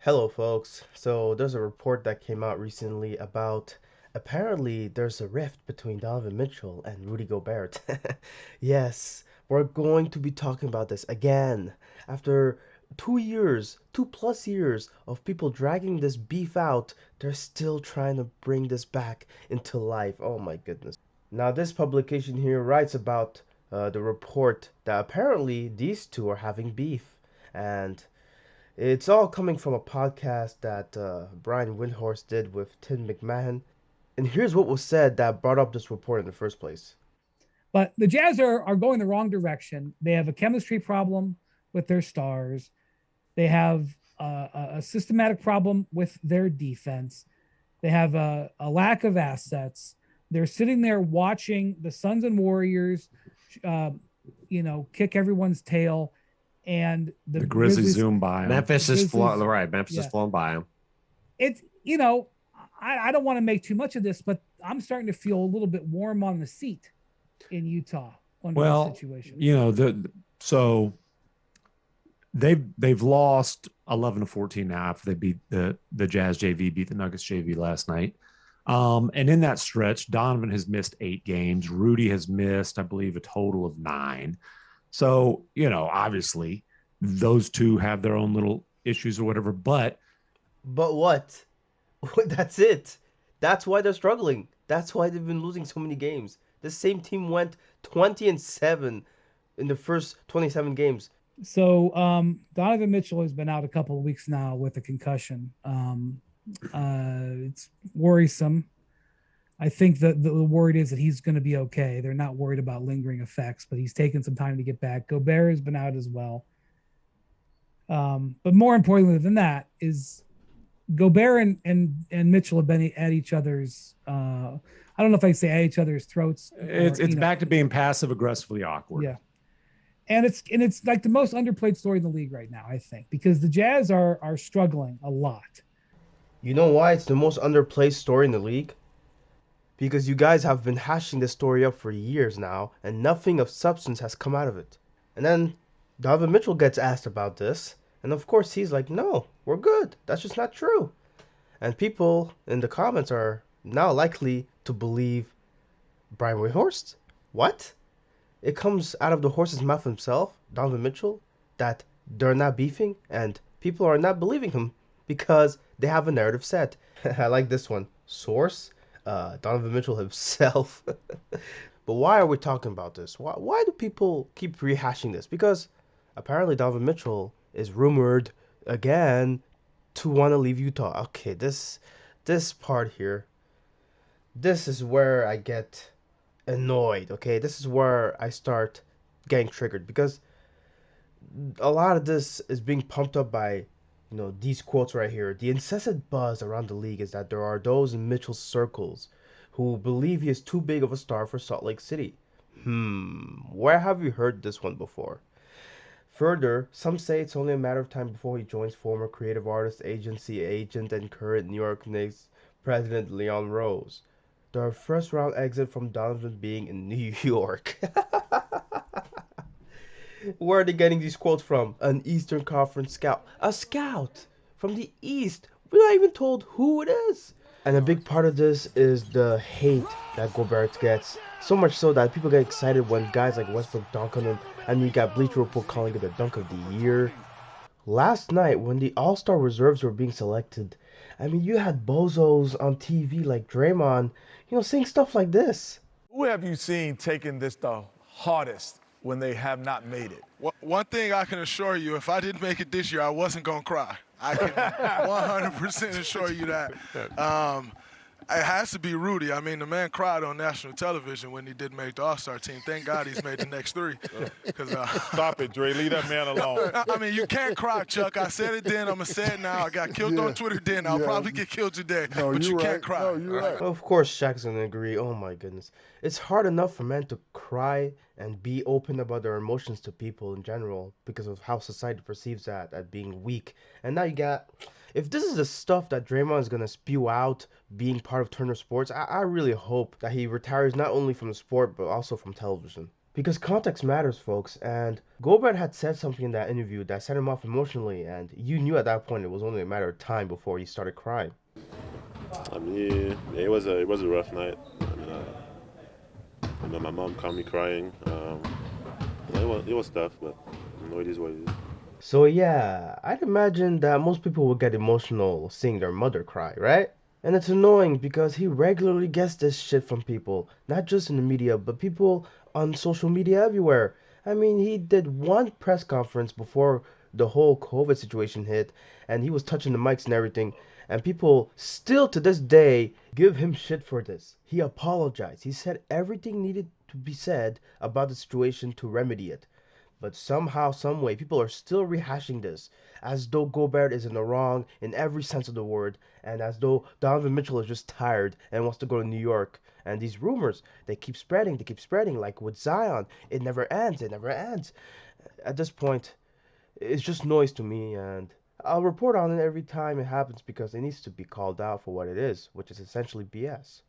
Hello, folks. So, there's a report that came out recently about apparently there's a rift between Donovan Mitchell and Rudy Gobert. Yes, we're going to be talking about this again after 2 years, 2+ years of people dragging this beef out. They're still trying to bring this back into life. Oh my goodness. Now, this publication here writes about the report that apparently these two are having beef. And it's all coming from a podcast that Brian Windhorst did with Tim McMahon. And here's what was said that brought up this report in the first place. But the Jazz are going the wrong direction. They have a chemistry problem with their stars. They have a systematic problem with their defense. They have a lack of assets. They're sitting there watching the Suns and Warriors, uh, kick everyone's tail, and the The Grizzlies Grizzlies. zoom by 'em. Memphis is Grizzlies, right. Memphis is yeah, flown by him. it's I don't want to make too much of this, but I'm starting to feel a little bit warm on the seat in Utah under this Well, situation. So they've lost 11 to 14 now after they beat the Jazz JV, beat the Nuggets JV last night. And in that stretch, Donovan has missed 8 games. Rudy has missed, I believe, a total of 9. So, obviously those two have their own little issues or whatever, but But what? That's it. That's why they're struggling. That's why they've been losing so many games. The same team went 20-7 in the first 27 games. So Donovan Mitchell has been out a couple of weeks now with a concussion. It's worrisome. I think that the word is that he's going to be okay. They're not worried about lingering effects, but he's taken some time to get back. Gobert has been out as well. But more importantly than that is Gobert and Mitchell have been at each other's. I don't know if I say at each other's throats. it's back to being passive aggressively awkward. Yeah, and it's like the most underplayed story in the league right now, I think, because the Jazz are struggling a lot. You know why it's the most underplayed story in the league? Because you guys have been hashing this story up for years now, and nothing of substance has come out of it. And then Donovan Mitchell gets asked about this, and of course he's like, no, we're good. That's just not true. And people in the comments are now likely to believe Brian Windhorst. What? It comes out of the horse's mouth himself, Donovan Mitchell, that they're not beefing, and people are not believing him because they have a narrative set. I like this one. Source, Donovan Mitchell himself. But why are we talking about this? Why do people keep rehashing this? Because apparently Donovan Mitchell is rumored again to want to leave Utah. Okay, this part here, this is where I get annoyed. Okay, this is where I start getting triggered because a lot of this is being pumped up by these quotes right here. The incessant buzz around the league is that there are those in Mitchell's circles who believe he is too big of a star for Salt Lake City. Where have you heard this one before? Further, some say it's only a matter of time before he joins former creative artist agency agent and current New York Knicks president Leon Rose. Their first round exit from Donovan being in New York. Where are they getting these quotes from? An Eastern Conference scout. A scout from the East. We're not even told who it is. And a big part of this is the hate that Gobert gets. So much so that people get excited when guys like Westbrook dunk on him. And you got Bleacher Report calling it the dunk of the year. Last night, when the All-Star reserves were being selected, I mean, you had bozos on TV like Draymond, saying stuff like this. Who have you seen taking this the hardest when they have not made it? One thing I can assure you, if I didn't make it this year, I wasn't going to cry. I can 100% assure you that. It has to be Rudy. I mean, the man cried on national television when he didn't make the All-Star team. Thank God he's made the next 3. Stop it, Dre. Leave that man alone. I mean, you can't cry, Chuck. I said it then. I'm going to say it now. I got killed on Twitter then. I'll probably get killed today. No, but you right. can't cry. No, you're right. Of course, Shaq's gonna agree. Oh my goodness. It's hard enough for men to cry and be open about their emotions to people in general because of how society perceives that as being weak. And now you got, if this is the stuff that Draymond is gonna spew out being part of Turner Sports, I really hope that he retires not only from the sport but also from television. Because context matters, folks, and Gobert had said something in that interview that set him off emotionally, and you knew at that point it was only a matter of time before he started crying. I mean, yeah, it was a rough night. I mean, my mom caught me crying. It was tough, but it is what it is. So yeah, I'd imagine that most people would get emotional seeing their mother cry, right? And it's annoying because he regularly gets this shit from people, not just in the media, but people on social media everywhere. I mean, he did one press conference before the whole COVID situation hit, and he was touching the mics and everything, and people still to this day give him shit for this. He apologized. He said everything needed to be said about the situation to remedy it. But somehow, someway, people are still rehashing this as though Gobert is in the wrong in every sense of the word, and as though Donovan Mitchell is just tired and wants to go to New York. And these rumors, they keep spreading, like with Zion. It never ends, it never ends. At this point, it's just noise to me, and I'll report on it every time it happens because it needs to be called out for what it is, which is essentially BS.